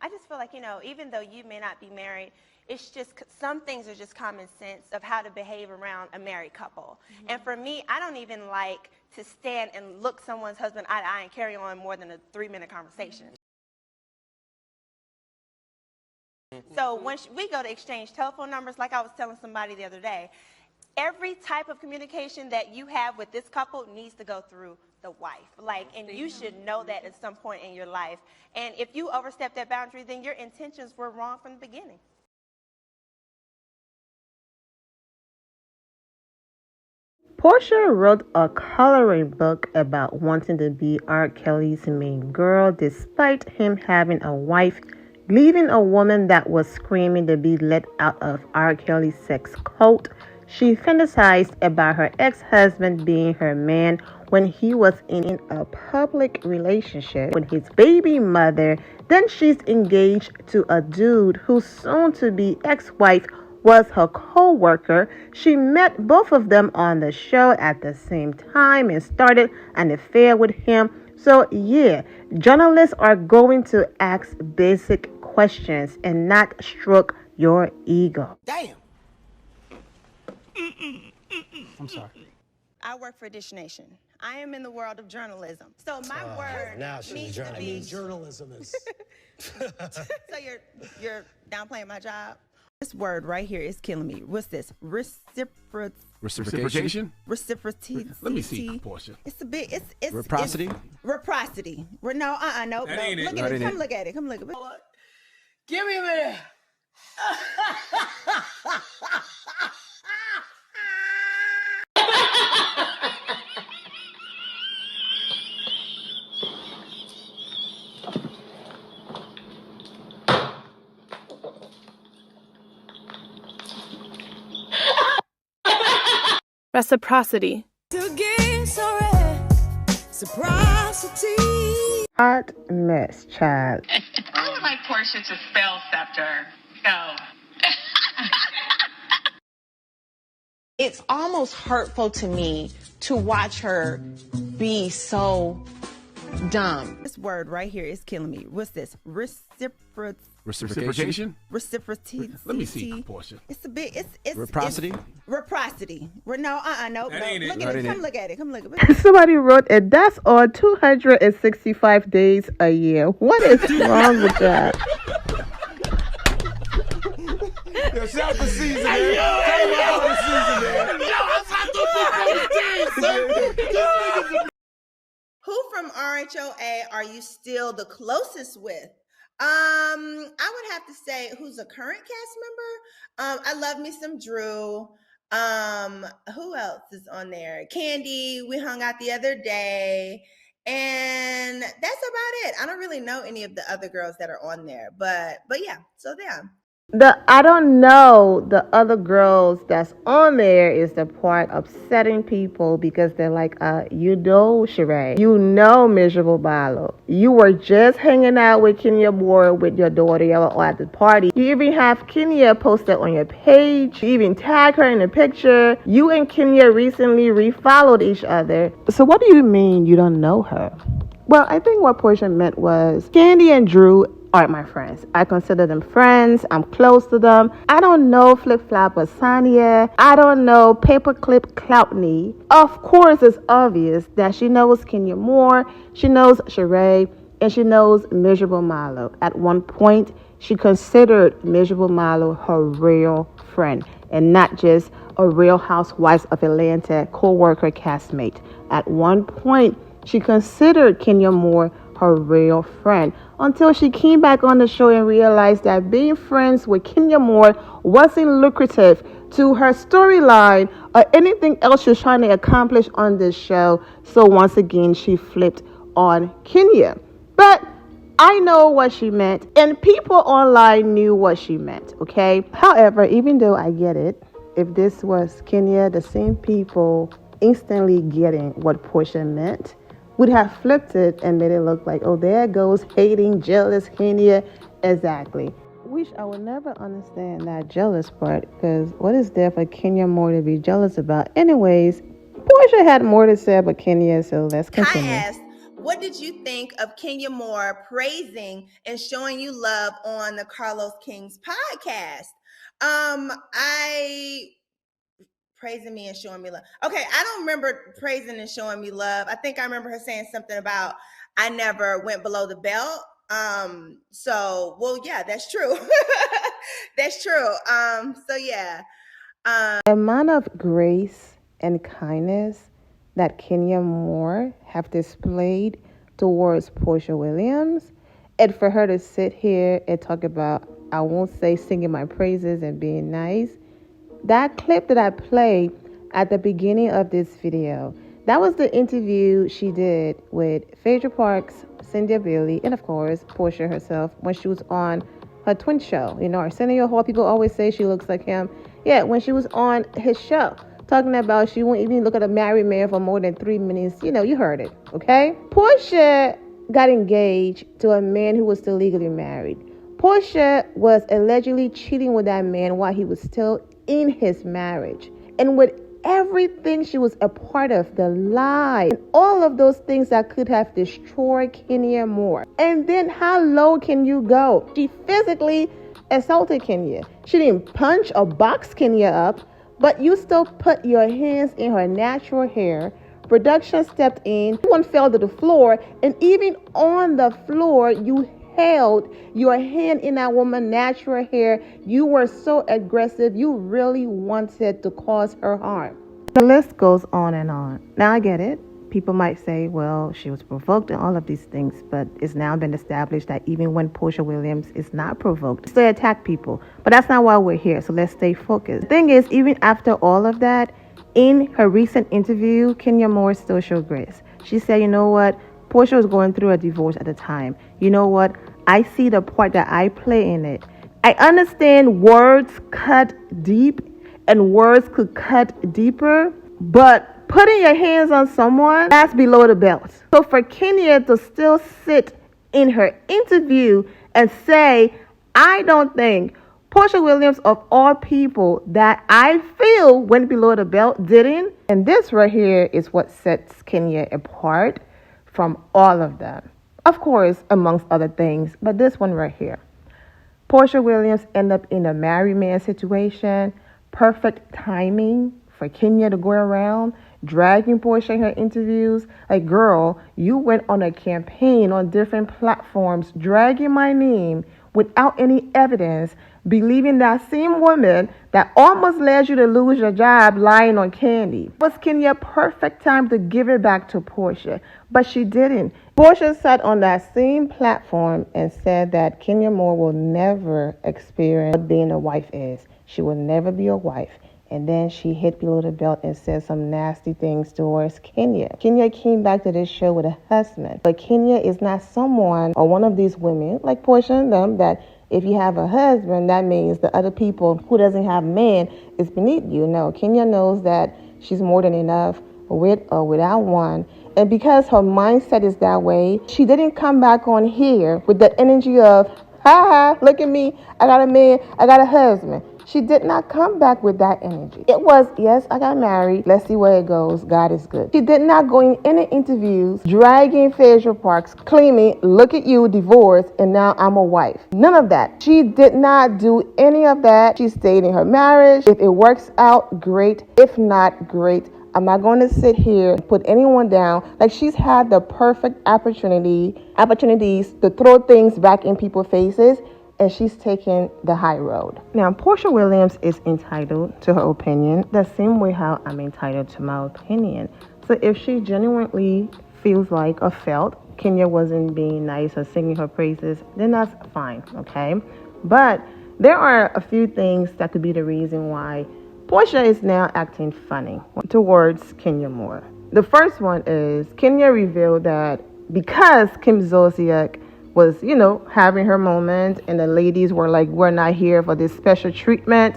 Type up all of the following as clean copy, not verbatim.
I just feel like, even though you may not be married, it's just some things are just common sense of how to behave around a married couple. Mm-hmm. And for me, I don't even like to stand and look someone's husband eye to eye and carry on more than a 3-minute conversation. Mm-hmm. So when we go to exchange telephone numbers, like I was telling somebody the other day, every type of communication that you have with this couple needs to go through the wife. And you should know that at some point in your life. And if you overstep that boundary, then your intentions were wrong from the beginning. Porsha wrote a coloring book about wanting to be R. Kelly's main girl despite him having a wife, leaving a woman that was screaming to be let out of R. Kelly's sex cult. She fantasized about her ex-husband being her man when he was in a public relationship with his baby mother. Then she's engaged to a dude whose soon-to-be ex-wife was her co-worker. She met both of them on the show at the same time and started an affair with him. So yeah, journalists are going to ask basic questions and not stroke your ego. Damn. I'm sorry. I work for Dish Nation. I am in the world of journalism. So my word now she's needs to be... journalism is... So you're downplaying my job? This word right here is killing me. What's this? Reciprocation? Reciprocity. Let me see, Porsha. It's a bit. It's reciprocity. Reciprocity. No. No. Look at it. Come look at it. Come look at it. Give me a minute. Reciprocity. Hot mess, child. I would like Porsha to spell scepter. Go. It's almost hurtful to me to watch her be so dumb. This word right here is killing me. What's this? Reciprocation? Reciprocity. Let me see, Porsha. It's a bit. It's reciprocity. Reciprocity. No. No. Look at it. Come look at it. Come look at it. Somebody wrote it. That's on 265 days a year. What is wrong with that? Yo, shout out the season, man. Shout out the season, man. Who from RHOA are you still the closest with? I would have to say who's a current cast member. I love me some Drew. Who else is on there? Candy, we hung out the other day. And that's about it. I don't really know any of the other girls that are on there. But yeah, so yeah. I don't know the other girls that's on there is the part upsetting people because they're like, Sheree, Miserable Malo. You were just hanging out with Kenya Moore with your daughter or at the party. You even have Kenya posted on your page. You even tag her in a picture. You and Kenya recently refollowed each other. So what do you mean you don't know her? Well, I think what Porsha meant was Candy and Drew are my friends. I consider them friends. I'm close to them. I don't know Flip Flop or Sanya. I don't know Paperclip Cloutney. Of course, it's obvious that she knows Kenya Moore, she knows Sheree, and she knows Miserable Malo. At one point, she considered Miserable Malo her real friend and not just a Real Housewives of Atlanta co-worker castmate. At one point, she considered Kenya Moore her real friend until she came back on the show and realized that being friends with Kenya Moore wasn't lucrative to her storyline or anything else she was trying to accomplish on this show. So once again, she flipped on Kenya. But I know what she meant, and people online knew what she meant, okay? However, even though I get it, if this was Kenya, the same people instantly getting what Porsha meant would have flipped it and made it look like, oh, there goes hating, jealous Kenya. Exactly. Wish I would never understand that jealous part, because what is there for Kenya Moore to be jealous about? Anyways, Porsha had more to say about Kenya, so let's continue. I asked, what did you think of Kenya Moore praising and showing you love on the Carlos King's podcast? I praising me and showing me love. Okay, I don't remember praising and showing me love. I think I remember her saying something about I never went below the belt. So well, yeah, that's true. That's true. So yeah. The amount of grace and kindness that Kenya Moore have displayed towards Porsha Williams, and for her to sit here and talk about, I won't say singing my praises and being nice, that clip that I played at the beginning of this video, that was the interview she did with Phaedra Parks, Cynthia Bailey, and of course, Porsha herself when she was on her twin show. You know, Arsenio Hall, people always say she looks like him. Yeah, when she was on his show, talking about she won't even look at a married man for more than 3 minutes. You know, you heard it, okay? Porsha got engaged to a man who was still legally married. Porsha was allegedly cheating with that man while he was still in his marriage. And with everything she was a part of, the lie, and all of those things that could have destroyed Kenya Moore. And then how low can you go? She physically assaulted Kenya. She didn't punch or box Kenya up, but you still put your hands in her natural hair. Production stepped in. One fell to the floor, and even on the floor, you held your hand in that woman's natural hair. You were so aggressive. You really wanted to cause her harm. The list goes on and on. Now I get it. People might say, well, she was provoked and all of these things, but it's now been established that even when Porsha Williams is not provoked, they attack people. But that's not why we're here, so let's stay focused. The thing is, even after all of that, in her recent interview, Kenya Moore still showed grace. She said, you know what? Porsha was going through a divorce at the time. You know what? I see the part that I play in it. I understand words cut deep and words could cut deeper, but putting your hands on someone, that's below the belt. So for Kenya to still sit in her interview and say, I don't think Porsha Williams, of all people that I feel went below the belt, didn't. And this right here is what sets Kenya apart from all of them. Of course, amongst other things, but this one right here. Porsha Williams ended up in a married man situation. Perfect timing for Kenya to go around dragging Porsha in her interviews. Like, girl, you went on a campaign on different platforms, dragging my name without any evidence, believing that same woman that almost led you to lose your job lying on Candy. Was Kenya perfect time to give it back to Porsha? But she didn't. Porsha sat on that same platform and said that Kenya Moore will never experience what being a wife is. She will never be a wife. And then she hit below the belt and said some nasty things towards Kenya. Kenya came back to this show with a husband. But Kenya is not someone or one of these women like Porsha and them that if you have a husband, that means the other people who doesn't have men is beneath you. No, Kenya knows that she's more than enough with or without one. And because her mindset is that way, she didn't come back on here with the energy of, ha ha, look at me, I got a man, I got a husband. She did not come back with that energy. It was, yes, I got married. Let's see where it goes. God is good. She did not go in any interviews dragging Phaedra Parks, claiming, look at you, divorced, and now I'm a wife. None of that. She did not do any of that. She stayed in her marriage. If it works out, great. If not, great. I'm not going to sit here and put anyone down. Like, she's had the perfect opportunities to throw things back in people's faces, and she's taking the high road. Now, Porsha Williams is entitled to her opinion the same way how I'm entitled to my opinion. So if she genuinely feels like or felt Kenya wasn't being nice or singing her praises, then that's fine, okay? But there are a few things that could be the reason why Porsha is now acting funny towards Kenya Moore. The first one is Kenya revealed that because Kim Zolciak was, having her moment and the ladies were like, we're not here for this special treatment,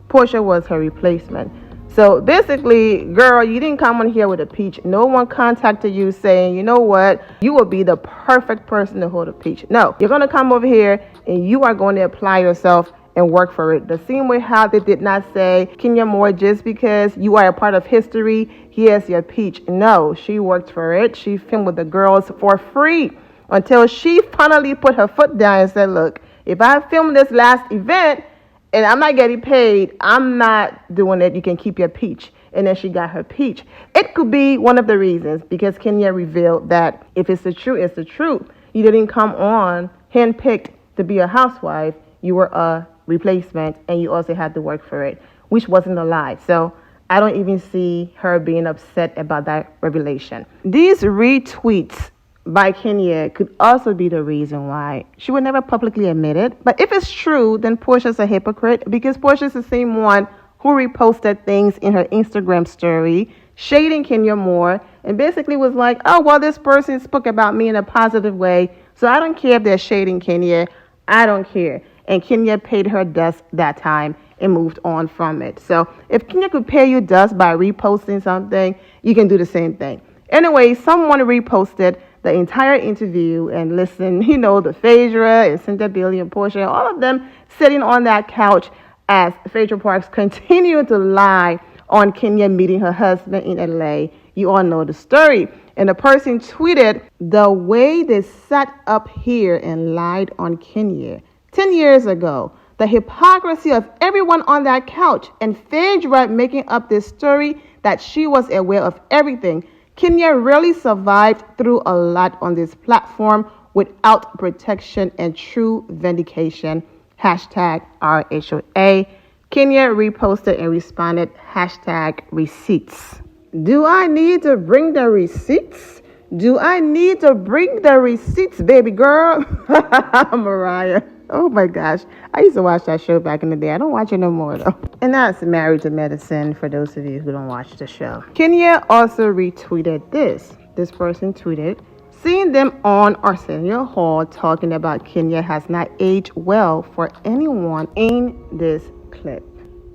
Porsha was her replacement. So basically, girl, you didn't come on here with a peach. No one contacted you saying, you know what, you will be the perfect person to hold a peach. No, you're going to come over here and you are going to apply yourself and work for it. The same way how they did not say, Kenya Moore, just because you are a part of history, here's your peach. No, she worked for it. She filmed with the girls for free until she finally put her foot down and said, look, if I film this last event and I'm not getting paid, I'm not doing it. You can keep your peach. And then she got her peach. It could be one of the reasons, because Kenya revealed that if it's the truth, it's the truth. You didn't come on handpicked to be a housewife. You were a replacement, and you also had to work for it, which wasn't a lie. So I don't even see her being upset about that revelation. These retweets by Kenya could also be the reason why she would never publicly admit it. But if it's true, then Porsha's a hypocrite, because Porsha's the same one who reposted things in her Instagram story, shading Kenya Moore, and basically was like, oh, well, this person spoke about me in a positive way, so I don't care if they're shading Kenya. I don't care. And Kenya paid her dust that time and moved on from it. So if Kenya could pay you dust by reposting something, you can do the same thing. Anyway, someone reposted the entire interview and listen, the Phaedra and Cynthia Bailey and Porsha, all of them sitting on that couch as Phaedra Parks continued to lie on Kenya meeting her husband in LA. You all know the story. And the person tweeted, the way they sat up here and lied on Kenya 10 years ago, the hypocrisy of everyone on that couch, and Phaedra making up this story that she was aware of everything. Kenya really survived through a lot on this platform without protection and true vindication. Hashtag RHOA. Kenya reposted and responded, hashtag receipts. Do I need to bring the receipts? Do I need to bring the receipts, baby girl? Mariah. Oh my gosh. I used to watch that show back in the day. I don't watch it no more though. And that's Married to Medicine for those of you who don't watch the show. Kenya also retweeted this. This person tweeted, seeing them on Arsenio Hall talking about Kenya has not aged well for anyone in this clip.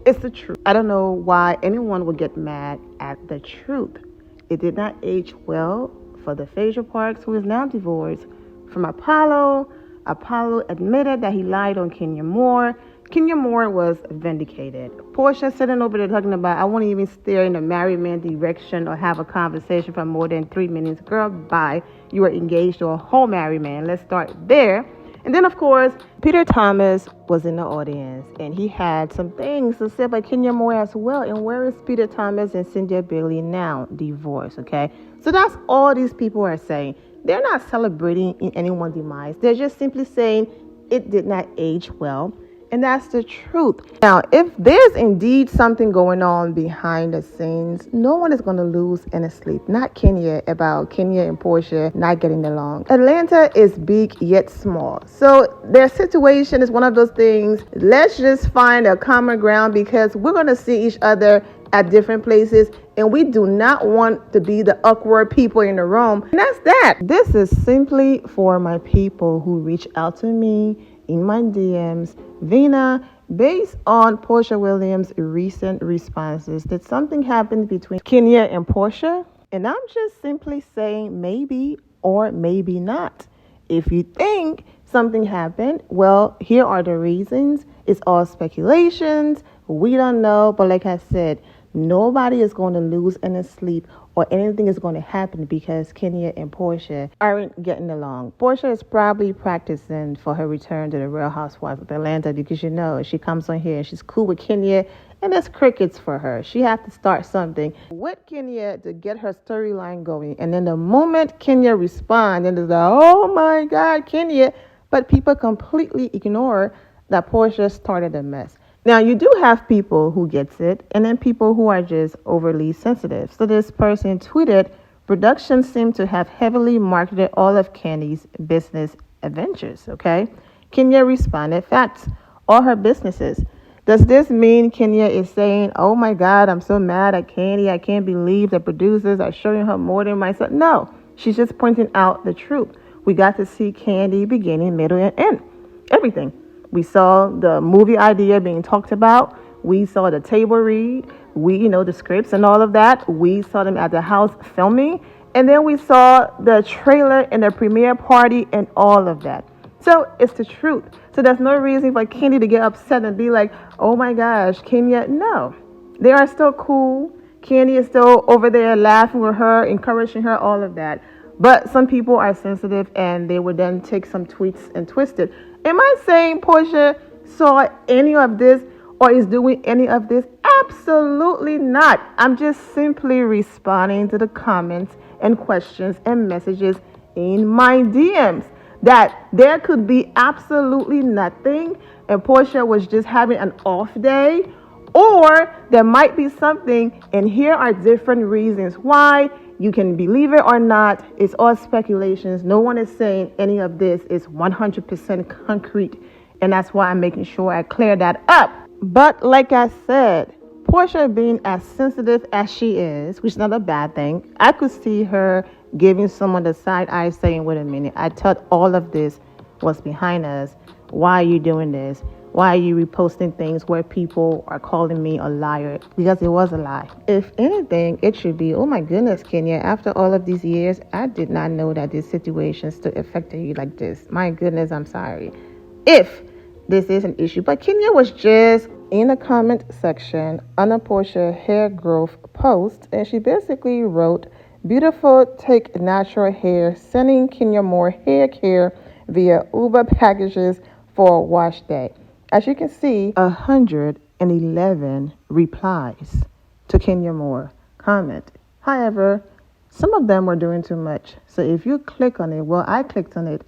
It's the truth. I don't know why anyone would get mad at the truth. It did not age well for the Phaedra Parks, who is now divorced from Apollo. Apollo admitted that he lied on Kenya Moore. Kenya Moore was vindicated. Porsha sitting over there talking about, I won't even stare in the married man direction or have a conversation for more than 3 minutes. Girl, bye. You are engaged to a whole married man. Let's start there. And then, of course, Peter Thomas was in the audience, and he had some things to say about Kenya Moore as well. And where is Peter Thomas and Cynthia Bailey now? Divorced, okay? So that's all these people are saying. They're not celebrating in anyone's demise. They're just simply saying it did not age well. And that's the truth. Now, if there's indeed something going on behind the scenes, no one is going to lose any sleep. Not Kenya, about Kenya and Porsha not getting along. Atlanta is big yet small. So their situation is one of those things. Let's just find a common ground, because we're going to see each other at different places, and we do not want to be the awkward people in the room. And that's that. This is simply for my people who reach out to me in my DMs. Vina, based on Porsha Williams' recent responses, did something happen between Kenya and Porsha? And I'm just simply saying maybe or maybe not. If you think something happened, well, here are the reasons. It's all speculations. We don't know. But like I said, nobody is going to lose any sleep or anything is going to happen because Kenya and Porsha aren't getting along. Porsha is probably practicing for her return to the Real Housewives of Atlanta, because she comes on here and she's cool with Kenya, and there's crickets for her. She has to start something with Kenya to get her storyline going. And then the moment Kenya responds, and it's like, oh my God, Kenya. But people completely ignore that Porsha started a mess. Now, you do have people who gets it, and then people who are just overly sensitive. So this person tweeted, production seemed to have heavily marketed all of Candy's business adventures, okay? Kenya responded, facts, all her businesses. Does this mean Kenya is saying, oh my God, I'm so mad at Candy. I can't believe the producers are showing her more than myself. No, she's just pointing out the truth. We got to see Candy beginning, middle, and end. Everything. We saw the movie idea being talked about. We saw the table read. The scripts and all of that. We saw them at the house filming. And then we saw the trailer and the premiere party and all of that. So it's the truth. So there's no reason for Kenya to get upset and be like, oh my gosh, Kenya. No, they are still cool. Kenya is still over there laughing with her, encouraging her, all of that. But some people are sensitive and they would then take some tweets and twist it. Am I saying Porsha saw any of this or is doing any of this? Absolutely not. I'm just simply responding to the comments and questions and messages in my DMs that there could be absolutely nothing and Porsha was just having an off day, or there might be something, and here are different reasons why. You can believe it or not. It's all speculations. No one is saying any of this is 100% concrete, and that's why I'm making sure I clear that up. But like I said, Porsha being as sensitive as she is, which is not a bad thing, I could see her giving someone the side eye saying, wait a minute, I thought all of this was behind us. Why are you doing this? Why are you reposting things where people are calling me a liar? Because it was a lie. If anything, it should be, oh my goodness, Kenya, after all of these years, I did not know that this situation still affected you like this. My goodness, I'm sorry. If this is an issue. But Kenya was just in the comment section on a Porsha hair growth post, and she basically wrote, beautiful, take natural hair, sending Kenya more hair care via Uber packages for wash day. As you can see, 111 replies to Kenya Moore comment. However, some of them were doing too much. So if you click on it, well, I clicked on it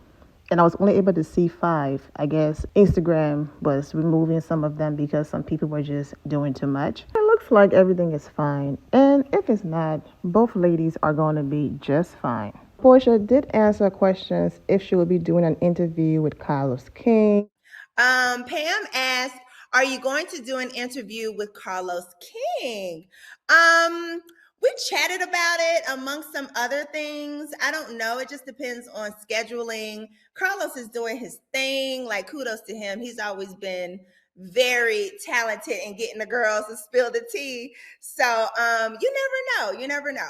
and I was only able to see 5. I guess Instagram was removing some of them because some people were just doing too much. It looks like everything is fine. And if it's not, both ladies are going to be just fine. Porsha did answer questions if she will be doing an interview with Carlos King. Pam asked, are you going to do an interview with Carlos King? We chatted about it amongst some other things. I don't know. It just depends on scheduling. Carlos is doing his thing. Like, kudos to him. He's always been very talented in getting the girls to spill the tea. So you never know. You never know.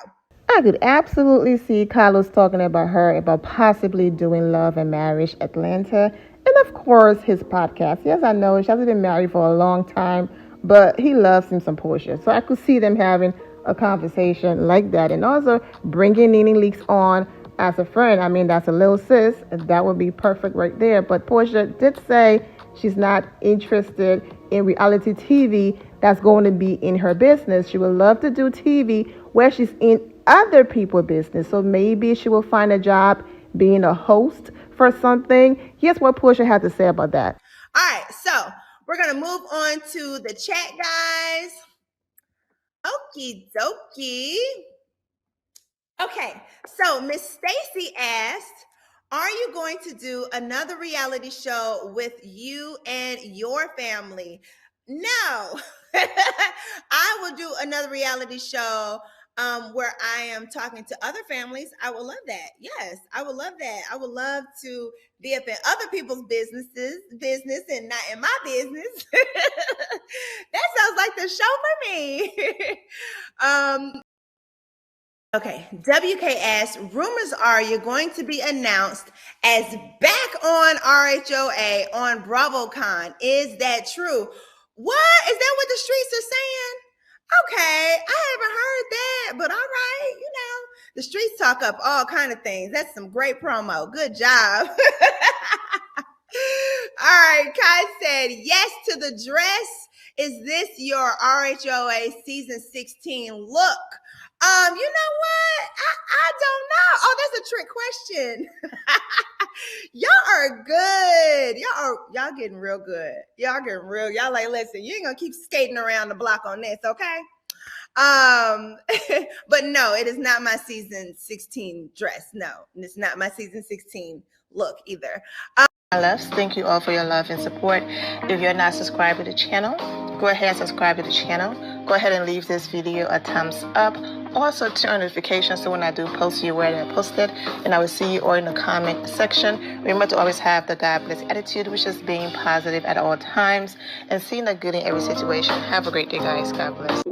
I could absolutely see Carlos talking about her, about possibly doing Love and Marriage Atlanta. And of course, his podcast. Yes, I know she hasn't been married for a long time, but he loves him some Porsha. So I could see them having a conversation like that. And also bringing Nene Leakes on as a friend. I mean, that's a little sis. That would be perfect right there. But Porsha did say she's not interested in reality TV that's going to be in her business. She would love to do TV where she's in other people's business. So maybe she will find a job being a host for something. Here's what Porsha had to say about that. All right, so we're going to move on to the chat, guys. Okie dokie. Okay, so Miss Stacy asked, are you going to do another reality show with you and your family? No. I will do another reality show where I am talking to other families. I would love that. Yes, I would love that. I would love to be up in other people's business and not in my business. That sounds like the show for me. Okay, WK asks, rumors are you're going to be announced as back on RHOA on BravoCon. Is that true? What? Is that what the streets are saying? Okay, I haven't heard that, but all right, the streets talk up all kind of things. That's some great promo. Good job. All right, Kai said yes to the dress. Is this your RHOA season 16 look? You know what? I don't know. Oh, that's a trick question. Y'all are good. Y'all getting real good. Y'all like, listen, you ain't gonna keep skating around the block on this, okay? But no, it is not my season 16 dress. No, it's not my season 16 look either. My loves, thank you all for your love and support. If you're not subscribed to the channel, go ahead and subscribe to the channel. Go ahead and leave this video a thumbs up. Also turn on notifications so when I do post, you're aware that I posted. And I will see you all in the comment section. Remember to always have the God bless attitude, which is being positive at all times and seeing the good in every situation. Have a great day, guys. God bless.